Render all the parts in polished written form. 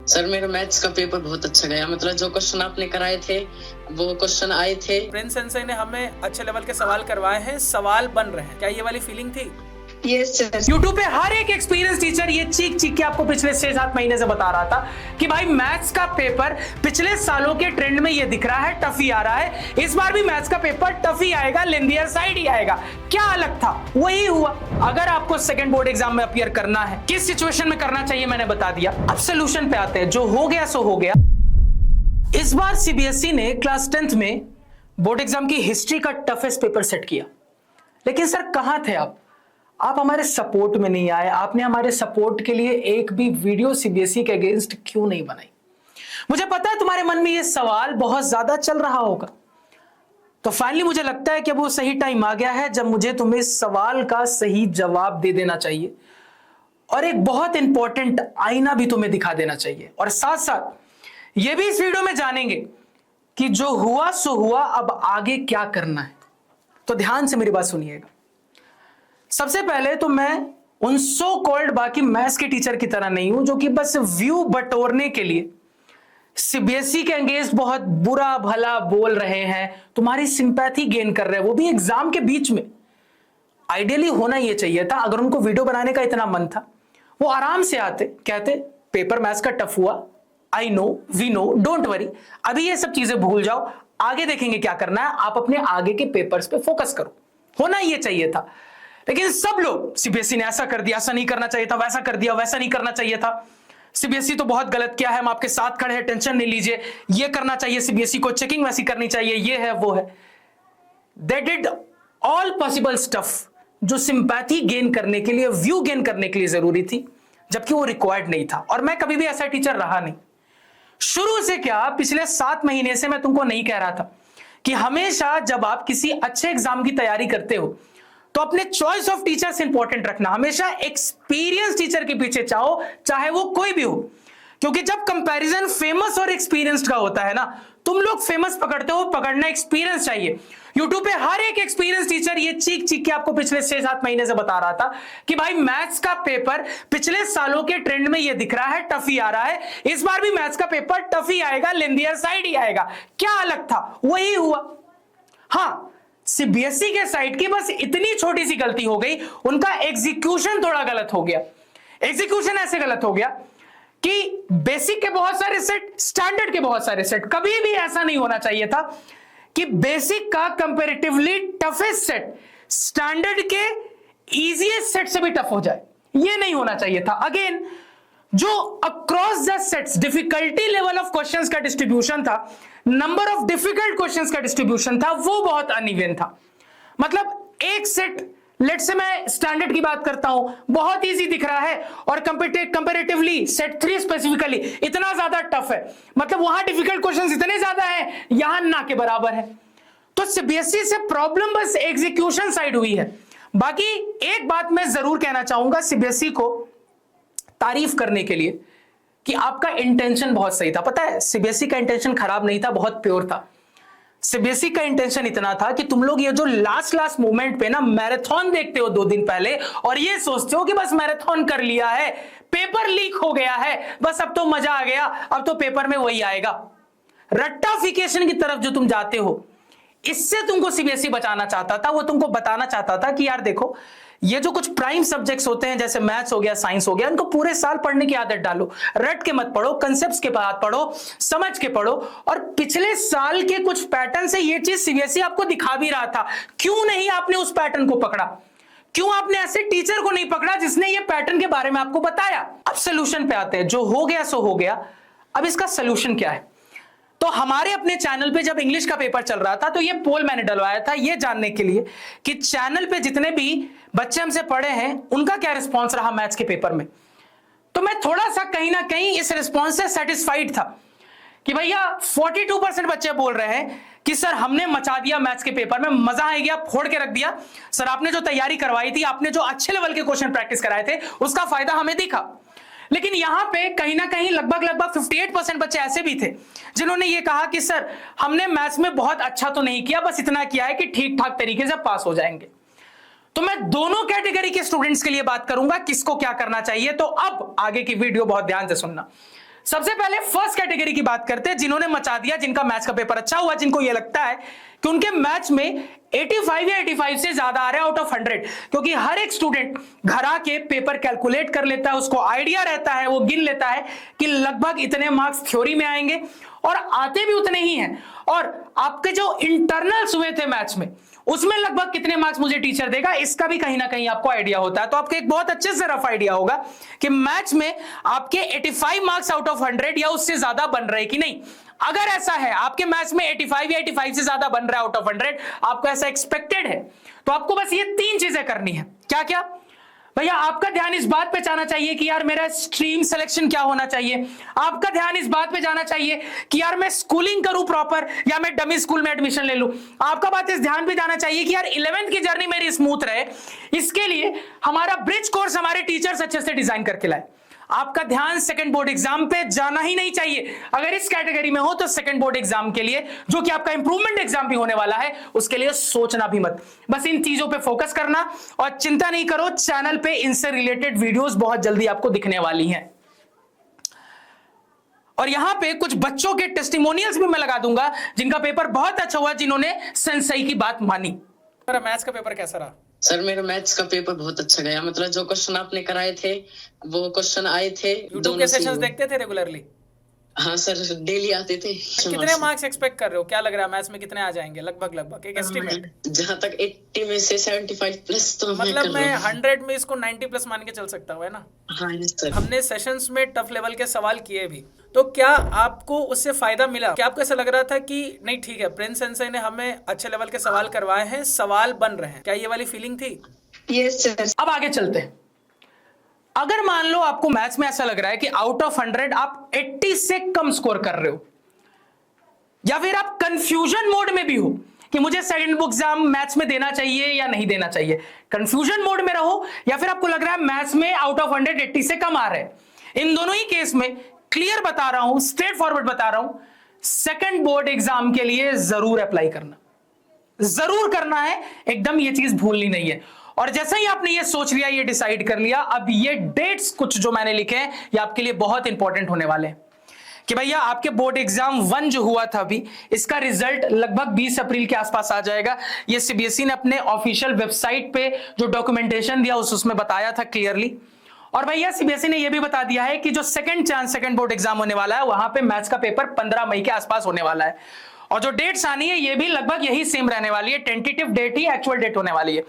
Sir मेरा maths का paper बहुत अच्छा गया। मतलब जो क्वेश्चन आपने कराए थे वो क्वेश्चन आए थे। प्रिंस सेंसेई ने हमें अच्छे लेवल के सवाल करवाए हैं, सवाल बन रहे हैं। क्या ये वाली फीलिंग थी? Yes sir. यूट्यूब पे हर एक एक्सपीरियंस टीचर ये चीख चीख के आपको पिछले 6-7 महीने से बता रहा था कि भाई मैथ्स का पेपर पिछले सालों के ट्रेंड में ये दिख रहा है, टफ ही आ रहा है। इस बार भी मैथ्स का पेपर टफ ही आएगा, लेंथियर साइड ही आएगा। क्या अलग था? वही हुआ। अगर आपको सेकंड बोर्ड एग्जाम में अपीयर करना है, किस सिचुएशन में करना चाहिए मैंने बता दिया। अब सोल्यूशन पे आते हैं। जो हो गया सो हो गया। इस बार सीबीएसई ने क्लास 10th में बोर्ड एग्जाम की हिस्ट्री का टफेस्ट पेपर सेट किया। लेकिन सर कहां थे आप हमारे सपोर्ट में नहीं आए। आपने हमारे सपोर्ट के लिए एक भी वीडियो सीबीएसई के अगेंस्ट क्यों नहीं बनाई? मुझे पता है तुम्हारे मन में यह सवाल बहुत ज्यादा चल रहा होगा। तो फाइनली मुझे लगता है कि वो सही टाइम आ गया है जब मुझे तुम्हें इस सवाल का सही जवाब दे देना चाहिए और एक बहुत इंपॉर्टेंट आईना भी तुम्हें दिखा देना चाहिए। और साथ साथ यह भी इस वीडियो में जानेंगे कि जो हुआ सो हुआ, अब आगे क्या करना है। तो ध्यान से मेरी बात सुनिएगा। सबसे पहले तो मैं उन सो कॉल्ड बाकी मैथ्स के टीचर की तरह नहीं हूं जो कि बस व्यू बटोरने के लिए सीबीएसई के अगेंस्ट बहुत बुरा भला बोल रहे हैं, तुम्हारी सिंपैथी गेन कर रहे हैं, वो भी एग्जाम के बीच में। आइडियली होना यह चाहिए था, अगर उनको वीडियो बनाने का इतना मन था वो आराम से आते, कहते पेपर मैथ्स का टफ हुआ, I know, we know, don't worry, अभी ये सब चीजें भूल जाओ, आगे देखेंगे क्या करना है, आप अपने आगे के पेपर्स पे फोकस करो। होना यह चाहिए था। लेकिन सब लोग सीबीएसई ने ऐसा कर दिया, ऐसा नहीं करना चाहिए था, वैसा कर दिया, वैसा नहीं करना चाहिए था, सीबीएसई तो बहुत गलत किया है, हम आपके साथ खड़े हैं, टेंशन नहीं लीजिए, ये करना चाहिए सीबीएसई को, चेकिंग वैसी करनी चाहिए, ये है वो है। They did all possible stuff जो सिंपैथी गेन करने के लिए, व्यू गेन करने के लिए जरूरी थी, जबकि वो रिक्वायर्ड नहीं था। और मैं कभी भी ऐसा टीचर रहा नहीं। शुरू से क्या, पिछले 7 महीने से मैं तुमको नहीं कह रहा था कि हमेशा जब आप किसी अच्छे एग्जाम की तैयारी करते हो तो अपने चॉइस ऑफ टीचर्स इंपॉर्टेंट रखना। हमेशा एक्सपीरियंस टीचर के पीछे चाहो, चाहे वो कोई भी हो, क्योंकि जब कंपैरिजन फेमस और एक्सपीरियंस्ड का होता है ना, तुम लोग फेमस पकड़ते हो, पकड़ना एक्सपीरियंस चाहिए। यूट्यूब पे हर एक एक्सपीरियंस टीचर ये चीख चीख के आपको पिछले 6-7 महीने से बता रहा था कि भाई मैथ्स का पेपर पिछले सालों के ट्रेंड में ये दिख रहा है, टफ ही आ रहा है। इस बार भी मैथ्स का पेपर टफ ही आएगा, लेंथियर साइड ही आएगा। क्या अलग था? वही हुआ। हाँ, सीबीएसई के साइड की बस इतनी छोटी सी गलती हो गई, उनका एग्जीक्यूशन थोड़ा गलत हो गया। एग्जीक्यूशन ऐसे गलत हो गया कि बेसिक के बहुत सारे सेट, स्टैंडर्ड के बहुत सारे सेट, कभी भी ऐसा नहीं होना चाहिए था कि बेसिक का कंपैरेटिवली टफेस्ट सेट स्टैंडर्ड के इजीएस्ट सेट से भी टफ हो जाए, ये नहीं होना चाहिए था। अगेन, जो across the sets difficulty level of questions का डिस्ट्रीब्यूशन था, नंबर ऑफ डिफिकल्ट क्वेश्चंस का डिस्ट्रीब्यूशन था, वो बहुत अनइवन था। मतलब एक सेट, लेट से मैं स्टैंडर्ड की बात करता हूं, बहुत इजी दिख रहा है और कंपैरेटिवली सेट 3 स्पेसिफिकली इतना ज्यादा टफ है, मतलब वहां डिफिकल्ट क्वेश्चंस इतने ज्यादा हैं, यहां ना के बराबर है। तो सीबीएसई से प्रॉब्लम बस एग्जीक्यूशन साइड हुई है। बाकी एक बात मैं जरूर कहना चाहूंगा सीबीएसई को तारीफ करने के लिए कि आपका इंटेंशन बहुत सही था। पता है, सीबीएसई का इंटेंशन खराब नहीं था, बहुत प्योर था। सीबीएसई का इंटेंशन इतना था कि तुम लोग ये जो लास्ट मोमेंट पे ना मैराथन देखते हो 2 दिन पहले और ये सोचते हो कि बस मैराथन कर लिया है, पेपर लीक हो गया है, बस अब तो मजा आ गया, अब तो पेपर में वही आएगा। रट्टाफिकेशन की तरफ जो तुम जाते हो, इससे तुमको सीबीएसई बचाना चाहता था। वो तुमको बताना चाहता था कि यार देखो, ये जो कुछ प्राइम सब्जेक्ट्स होते हैं जैसे मैथ्स हो गया, साइंस हो गया, इनको पूरे साल पढ़ने की आदत डालो, रट के मत पढ़ो, कंसेप्ट्स के बाद पढ़ो, समझ के पढ़ो। और पिछले साल के कुछ पैटर्न से ये चीज सीबीएसई आपको दिखा भी रहा था। क्यों नहीं आपने उस पैटर्न को पकड़ा? क्यों आपने ऐसे टीचर को नहीं पकड़ा जिसने ये पैटर्न के बारे में आपको बताया? अब सोल्यूशन पे आते हैं। जो हो गया सो हो गया, अब इसका सोल्यूशन क्या है? तो हमारे अपने चैनल पे जब इंग्लिश का पेपर चल रहा था तो ये पोल मैंने डलवाया था, ये जानने के लिए कि चैनल पे जितने भी बच्चे हमसे पढ़े हैं उनका क्या रिस्पांस रहा मैथ्स के पेपर में। तो मैं थोड़ा सा कहीं ना कहीं इस रिस्पांस से सेटिस्फाइड था कि भैया 42% बच्चे बोल रहे हैं कि सर हमने मचा दिया मैथ्स के पेपर में, मजा आ गया, फोड़ के रख दिया सर, आपने जो तैयारी करवाई थी, आपने जो अच्छे लेवल के क्वेश्चन प्रैक्टिस कराए थे, उसका फायदा हमें दिखा। लेकिन यहां पे कहीं ना कहीं लगभग 58% बच्चे ऐसे भी थे जिन्होंने ये कहा कि सर हमने मैथ्स में बहुत अच्छा तो नहीं किया, बस इतना किया है कि ठीक ठाक तरीके से पास हो जाएंगे। तो मैं दोनों कैटेगरी के स्टूडेंट्स के लिए बात करूंगा किसको क्या करना चाहिए। तो अब आगे की वीडियो बहुत ध्यान से सुनना। सबसे पहले फर्स्ट कैटेगरी की बात करते हैं, जिन्होंने मचा दिया, जिनका मैथ्स का पेपर अच्छा हुआ, जिनको यह लगता है कि उनके मैथ्स में 85 या 85 से ज्यादा आ रहा है आउट ऑफ 100, क्योंकि हर एक स्टूडेंट घर आके पेपर कैलकुलेट कर लेता है, उसको आइडिया रहता है, वो गिन लेता है कि लगभग इतने मार्क्स थ्योरी में आएंगे और आते भी उतने ही हैं, और आपके जो इंटरनल्स हुए थे मैथ्स में उसमें लगभग कितने मार्क्स मुझे टीचर देगा, इसका भी कहीं ना कहीं आपको आइडिया होता है। तो आपको एक बहुत अच्छे से रफ आइडिया होगा कि मैथ्स में आपके 85 मार्क्स आउट ऑफ 100 या उससे ज्यादा बन रहे कि नहीं। अगर ऐसा है, आपके मैथ्स में 85 या 85 से ज्यादा बन रहा है आउट ऑफ 100, आपको ऐसा एक्सपेक्टेड है, तो आपको बस ये 3 चीजें करनी है। क्या क्या भैया? आपका ध्यान इस बात पे जाना चाहिए कि यार मेरा स्ट्रीम सिलेक्शन क्या होना चाहिए। आपका ध्यान इस बात पे जाना चाहिए कि यार मैं स्कूलिंग करूं प्रॉपर या मैं डमी स्कूल में एडमिशन ले लूं। आपका बात इस ध्यान पे जाना चाहिए कि यार 11th की जर्नी मेरी स्मूथ रहे, इसके लिए हमारा ब्रिज कोर्स हमारे टीचर्स अच्छे से डिजाइन करके लाए। आपका ध्यान सेकंड बोर्ड एग्जाम पे जाना ही नहीं चाहिए। अगर इस कैटेगरी में हो तो सेकंड बोर्ड एग्जाम के लिए, जो कि आपका इंप्रूवमेंट एग्जाम भी होने वाला है, उसके लिए सोचना भी मत। बस इन चीजों पे फोकस करना और चिंता नहीं करो, चैनल पे इनसे रिलेटेड वीडियोस बहुत जल्दी आपको दिखने वाली हैं। और यहां पे कुछ बच्चों के टेस्टिमोनियल्स भी मैं लगा दूंगा जिनका पेपर बहुत अच्छा हुआ, जिन्होंने सेंसेई की बात मानी। मेरा मैथ्स का पेपर कैसा रहा? सर मेरा मैथ्स का पेपर बहुत अच्छा गया, मतलब जो क्वेश्चन आपने कराए थे वो क्वेश्चन आए थे। यूट्यूब के सेशंस देखते थे रेगुलरली? हाँ सर, डेली आते थे। कितने मार्क्स एक्सपेक्ट कर रहे हो? क्या लग रहा है मैथ्स में कितने आ जाएंगे लगभग एक एस्टीमेट? जहां तक 80 में से 75 प्लस तो मतलब मैं 100 में इसको 90 प्लस मान के चल सकता हूँ, है ना? हाँ सर। हमने सेशंस में टफ लेवल के सवाल किए भी, तो क्या आपको उससे फायदा मिला? क्या आपको ऐसा लग रहा था कि नहीं ठीक है, प्रिंस सेंसेई ने हमें अच्छे लेवल के सवाल करवाए हैं, सवाल बन रहे हैं? क्या ये वाली फीलिंग थी? Yes sir. अब आगे चलते हैं। अगर मान लो आपको मैथ्स में ऐसा लग रहा है कि आउट ऑफ 100 आप 80 से कम स्कोर कर रहे हो, या फिर आप कंफ्यूजन मोड में भी हो कि मुझे सेकंड बुक एग्जाम मैथ्स में देना चाहिए या नहीं देना चाहिए, कंफ्यूजन मोड में रहो, या फिर आपको लग रहा है मैथ्स में आउट ऑफ 100 80 से कम आ रहे हैं, इन दोनों ही केस में क्लियर बता रहा हूं, स्ट्रेट फॉरवर्ड बता रहा हूं, सेकंड बोर्ड एग्जाम के लिए जरूर अप्लाई करना, जरूर करना है, एकदम ये चीज भूलनी नहीं है। और जैसे ही आपने ये सोच लिया, ये डिसाइड कर लिया, अब ये डेट्स कुछ जो मैंने लिखे हैं ये आपके लिए बहुत इंपॉर्टेंट होने वाले हैं कि भैया आपके बोर्ड एग्जाम 1 जो हुआ था अभी, इसका रिजल्ट लगभग 20 अप्रैल के आसपास आ जाएगा। ये सीबीएसई ने अपने ऑफिशियल वेबसाइट पे जो डॉक्यूमेंटेशन दिया उसमें बताया था क्लियरली। और भैया सीबीएसई ने यह भी बता दिया है कि जो सेकंड बोर्ड एग्जाम होने वाला है, वहां पे मैथ्स का पेपर 15 मई के आसपास होने वाला है, और जो डेट्स आनी है ये भी लगभग यही सेम रहने वाली है, टेंटेटिव डेट ही एक्चुअल डेट होने वाली है।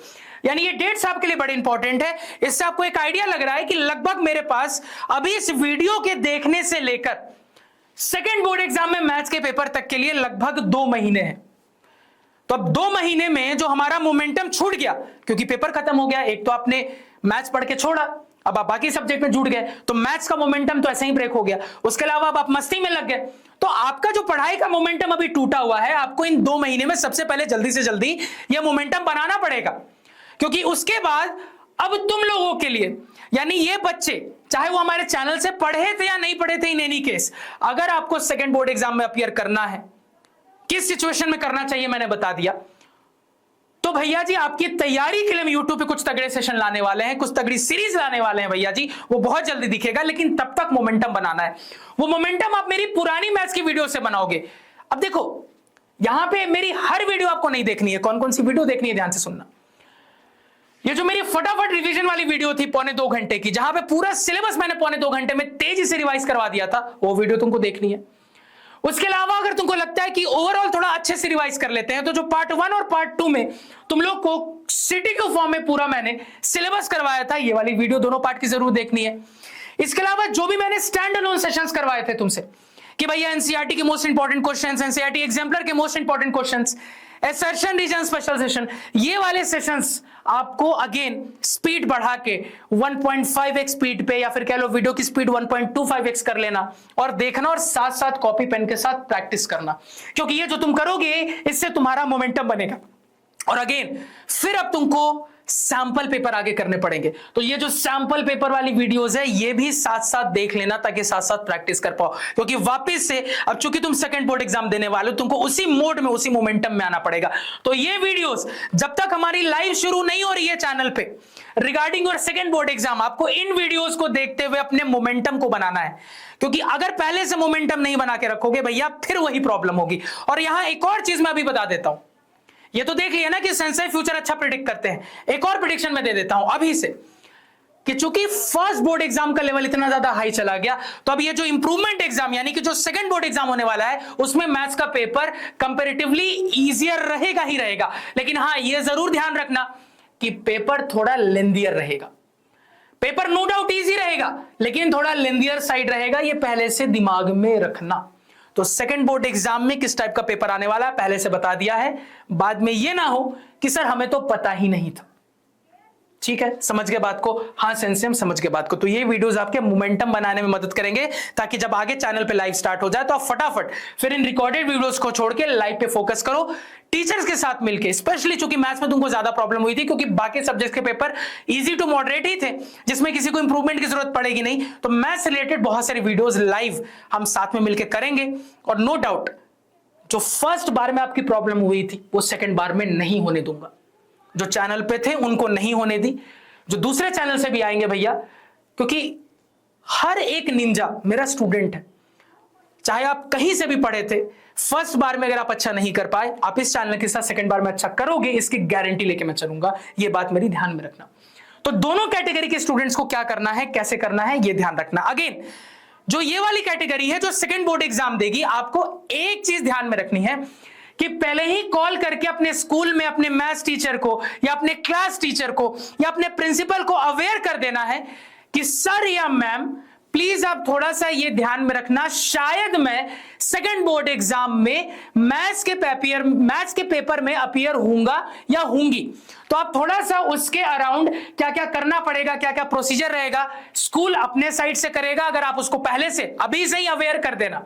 यानी ये डेट्स आपके लिए बड़े इंपॉर्टेंट है। इससे आपको एक आइडिया लग रहा है कि लगभग मेरे पास अभी इस वीडियो के देखने से लेकर सेकंड बोर्ड एग्जाम में मैथ्स के पेपर तक के लिए लगभग 2 महीने हैं। तो अब 2 महीने में जो हमारा मोमेंटम छूट गया, क्योंकि पेपर खत्म हो गया, एक तो आपने मैथ्स पढ़ के छोड़ा, अब आप बाकी सब्जेक्ट में जुड़ गए, तो मैथ्स का मोमेंटम तो ऐसे ही ब्रेक हो गया। उसके अलावा अब आप मस्ती में लग गए, तो आपका जो पढ़ाई का मोमेंटम अभी टूटा हुआ है, आपको इन 2 महीने में सबसे पहले जल्दी से जल्दी यह मोमेंटम बनाना पड़ेगा, क्योंकि उसके बाद अब तुम लोगों के लिए, यानी ये बच्चे चाहे वो हमारे चैनल से पढ़े थे या नहीं पढ़े थे, इन एनी केस अगर आपको सेकंड बोर्ड एग्जाम में अपीयर करना है, किस सिचुएशन में करना चाहिए मैंने बता दिया। तो भैया जी आपकी तैयारी के लिए हम यूट्यूब पे कुछ तगड़े सेशन लाने वाले हैं, कुछ तगड़ी सीरीज लाने वाले हैं भैया जी, वो बहुत जल्दी दिखेगा, लेकिन तब तक मोमेंटम बनाना है। वो मोमेंटम आप मेरी पुरानी मैथ्स की वीडियो से बनाओगे। अब देखो यहां पे मेरी हर वीडियो आपको नहीं देखनी है, कौन कौन सी वीडियो देखनी है ध्यान से सुनना। ये जो मेरी फटाफट रिवीजन वाली वीडियो थी 2.25 घंटे की, जहां पे पूरा सिलेबस मैंने 2.25 घंटे में तेजी से रिवाइज करवा दिया था, वो वीडियो तुमको देखनी है। उसके अलावा अगर तुमको लगता है कि ओवरऑल थोड़ा अच्छे से रिवाइज कर लेते हैं, तो जो पार्ट 1 और पार्ट 2 में तुम लोग को सिटी के फॉर्म में पूरा मैंने सिलेबस करवाया था, ये वाली वीडियो दोनों पार्ट की जरूर देखनी है। इसके अलावा जो भी मैंने स्टैंड अलोन सेशंस करवाए थे तुमसे कि भैया एनसीईआरटी के most important questions, NCERT exemplar के most important questions, assertion reason special session, ये वाले सेशंस आपको अगेन स्पीड बढ़ा के 1.5x स्पीड पे, या फिर कह लो वीडियो की स्पीड 1.25x कर लेना और देखना, और साथ साथ कॉपी पेन के साथ प्रैक्टिस करना, क्योंकि ये जो तुम करोगे इससे तुम्हारा मोमेंटम बनेगा। और अगेन फिर अब तुमको सैंपल पेपर आगे करने पड़ेंगे। तो ये जो सैंपल पेपर वाली वीडियोस है ये भी साथ साथ देख लेना ताकि साथ साथ प्रैक्टिस कर पाओ, क्योंकि वापस से अब चूंकि तुम सेकंड बोर्ड एग्जाम देने वाले हो तुमको उसी मोड में उसी मोमेंटम में आना पड़ेगा। तो ये वीडियोस जब तक हमारी लाइव शुरू नहीं हो रही है चैनल पे regarding your second board exam, आपको इन वीडियोस को देखते हुए अपने मोमेंटम को बनाना है, क्योंकि अगर पहले से मोमेंटम नहीं बना के रखोगे भैया फिर वही प्रॉब्लम होगी। और यहां एक और चीज मैं अभी बता देता हूं, ये तो देख लिया ना कि सेंसई फ्यूचर अच्छा प्रिडिक्ट करते हैं, एक और प्रिडिक्शन मैं दे देता हूं अभी से कि चूंकि फर्स्ट बोर्ड एग्जाम का लेवल इतना ज्यादा हाई चला गया तो अब ये जो इंप्रूवमेंट एग्जाम यानी कि जो सेकंड बोर्ड एग्जाम होने वाला है उसमें मैथ्स का पेपर कंपैरेटिवली इजियर रहेगा ही रहेगा। लेकिन हां ये जरूर ध्यान रखना कि पेपर थोड़ा लेंदियर रहेगा। पेपर नो डाउट इजी रहेगा लेकिन थोड़ा लेंदियर साइड रहेगा, ये पहले से दिमाग में रखना। तो सेकंड बोर्ड एग्जाम में किस टाइप का पेपर आने वाला है पहले से बता दिया है, बाद में ये ना हो कि सर हमें तो पता ही नहीं था। ठीक है, समझ गए बात को? हाँ सेंसे हम समझ गए बात को। तो ये वीडियोस आपके मोमेंटम बनाने में मदद करेंगे ताकि जब आगे चैनल पे लाइव स्टार्ट हो जाए तो आप फटाफट फिर इन रिकॉर्डेड वीडियोस को छोड़ के लाइव पे फोकस करो टीचर्स के साथ मिलके। स्पेशली चूंकि मैथ्स में तुमको ज्यादा प्रॉब्लम हुई थी क्योंकि बाकी सब्जेक्ट्स के पेपर इजी टू मॉडरेट ही थे जिसमें किसी को इंप्रूवमेंट की जरूरत पड़ेगी नहीं, तो मैथ्स रिलेटेड बहुत सारी वीडियोस लाइव हम साथ में मिलकर करेंगे। और नो डाउट जो फर्स्ट बार में आपकी प्रॉब्लम हुई थी वो सेकंड बार में नहीं होने दूंगा। जो चैनल पे थे उनको नहीं होने दी, जो दूसरे चैनल से भी आएंगे भैया, क्योंकि हर एक निंजा मेरा स्टूडेंट है, चाहे आप कहीं से भी पढ़े थे। फर्स्ट बार में अगर आप अच्छा नहीं कर पाए आप इस चैनल के साथ सेकंड बार में अच्छा करोगे, इसकी गारंटी लेके मैं चलूंगा। ये बात मेरी ध्यान में रखना। तो दोनों कैटेगरी के स्टूडेंट्स को क्या करना है, कैसे करना है, ये ध्यान रखना। अगेन जो ये वाली कैटेगरी है जो सेकंड बोर्ड एग्जाम देगी, आपको एक चीज ध्यान में रखनी है कि पहले ही कॉल करके अपने स्कूल में अपने मैथ्स टीचर को या अपने क्लास टीचर को या अपने प्रिंसिपल को अवेयर कर देना है कि सर या मैम प्लीज आप थोड़ा सा ये ध्यान में रखना, शायद मैं सेकंड बोर्ड एग्जाम में मैथ्स के पेपर में अपीयर होऊंगा या होंगी। तो आप थोड़ा सा उसके अराउंड क्या क्या करना पड़ेगा, क्या क्या प्रोसीजर रहेगा, स्कूल अपने साइड से करेगा अगर आप उसको पहले से अभी से ही अवेयर कर देना,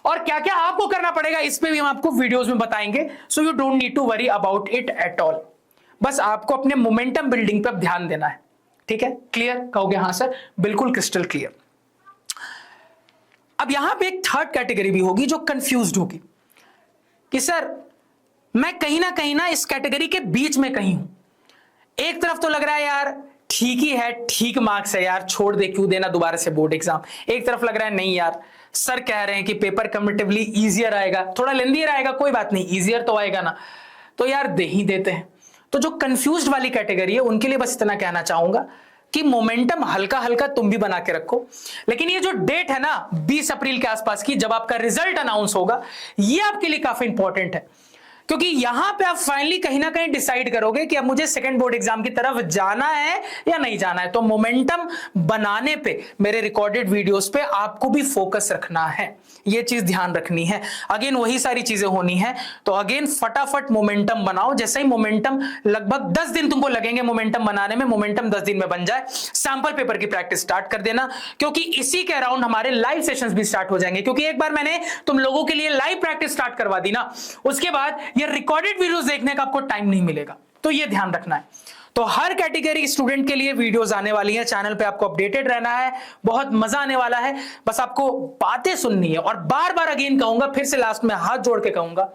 और क्या क्या आपको करना पड़ेगा इस पे भी हम आपको वीडियोस में बताएंगे। So you don't need to worry about it at all. बस आपको अपने मोमेंटम बिल्डिंग पे ध्यान देना है। ठीक है, क्लियर? कहोगे हाँ सर, बिल्कुल क्रिस्टल क्लियर। अब यहां पे एक थर्ड कैटेगरी भी होगी जो कंफ्यूज्ड होगी कि सर मैं कहीं ना इस कैटेगरी के बीच में कहीं हूं। एक तरफ तो लग रहा है यार ठीक ही है, ठीक मार्क्स है यार, छोड़ दे, क्यों देना दोबारा से बोर्ड एग्जाम। एक तरफ लग रहा है नहीं यार, सर कह रहे हैं कि पेपर कंपैरेटिवली इजियर आएगा, थोड़ा लेंदियर आएगा, कोई बात नहीं, इजियर तो आएगा ना, तो यार दे ही देते हैं। तो जो कंफ्यूज्ड वाली कैटेगरी है उनके लिए बस इतना कहना चाहूंगा कि मोमेंटम हल्का हल्का तुम भी बना के रखो, लेकिन ये जो डेट है ना 20 अप्रैल के आसपास की, जब आपका रिजल्ट अनाउंस होगा, ये आपके लिए काफी इंपॉर्टेंट है, क्योंकि यहां पे आप फाइनली कहीं ना कहीं डिसाइड करोगे कि अब मुझे सेकंड बोर्ड एग्जाम की तरफ जाना है या नहीं जाना है। तो मोमेंटम बनाने पे मेरे रिकॉर्डेड वीडियोस पे आपको भी फोकस रखना है, ये चीज ध्यान रखनी है। अगेन वही सारी चीजें होनी है, तो अगेन फटाफट मोमेंटम बनाओ। जैसे ही मोमेंटम, लगभग 10 दिन तुमको लगेंगे मोमेंटम बनाने में, मोमेंटम 10 दिन में बन जाए, सैंपल पेपर की प्रैक्टिस स्टार्ट कर देना, क्योंकि इसी के अराउंड हमारे लाइव सेशंस भी स्टार्ट हो जाएंगे। क्योंकि एक बार मैंने तुम लोगों के लिए लाइव प्रैक्टिस स्टार्ट करवा दी ना, उसके बाद ये रिकॉर्डेड वीडियोस देखने का आपको टाइम नहीं मिलेगा, तो ये ध्यान रखना है। तो हर कैटेगरी स्टूडेंट के लिए वीडियोस आने वाली हैं, चैनल पे आपको अपडेटेड रहना है, बहुत मजा आने वाला है। बस आपको बातें सुननी है, और बार बार अगेन कहूंगा, फिर से लास्ट में हाथ जोड़ के कहूंगा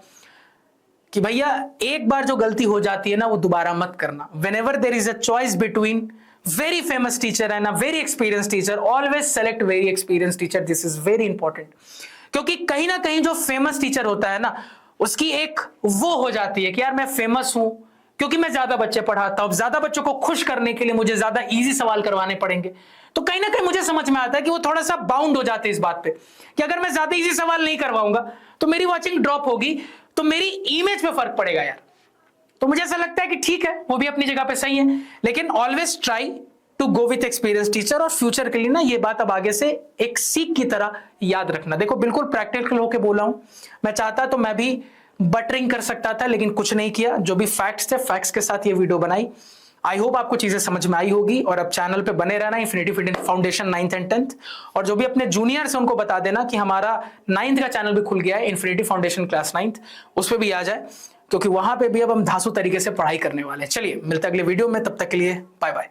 कि भैया एक बार जो गलती हो जाती है ना वो दोबारा मत करना। Whenever there is a choice between very famous teacher and a very experience teacher, always select very experience teacher, this is very important. क्योंकि कहीं ना कहीं जो फेमस टीचर होता है ना, उसकी एक वो हो जाती है कि यार मैं फेमस हूं क्योंकि मैं ज्यादा बच्चे पढ़ाता हूं, ज्यादा बच्चों को खुश करने के लिए मुझे ज्यादा इजी सवाल करवाने पड़ेंगे। तो कहीं ना कहीं मुझे समझ में आता है कि वो थोड़ा सा बाउंड हो जाते हैं इस बात पे कि अगर मैं ज्यादा इजी सवाल नहीं करवाऊंगा तो मेरी वॉचिंग ड्रॉप होगी, तो मेरी इमेज पे फर्क पड़ेगा यार। तो मुझे ऐसा लगता है कि ठीक है, वो भी अपनी जगह पे सही है, लेकिन always try to go with experience teacher. और फ्यूचर के लिए ना ये बात अब आगे से एक सीख की तरह याद रखना। देखो बिल्कुल प्रैक्टिकल होके बोला हूं, मैं चाहता तो मैं भी बटरिंग कर सकता था, लेकिन कुछ नहीं किया। जो भी फैक्ट्स थे, फैक्ट्स के साथ ये वीडियो बनाई। आई होप आपको चीजें समझ में आई होगी, और अब चैनल पे बने रहना, infinity fitness foundation 9th and 10th। और जो भी अपने जूनियर्स हैं उनको बता देना कि हमारा 9th का चैनल भी खुल गया है, इन्फिनिटी फाउंडेशन क्लास 9th, उस पर भी आ जाए। क्योंकि वहां पे भी अब हम धांसू तरीके से पढ़ाई करने वाले हैं। चलिए मिलते हैं अगले वीडियो में, तब तक के लिए बाय बाय।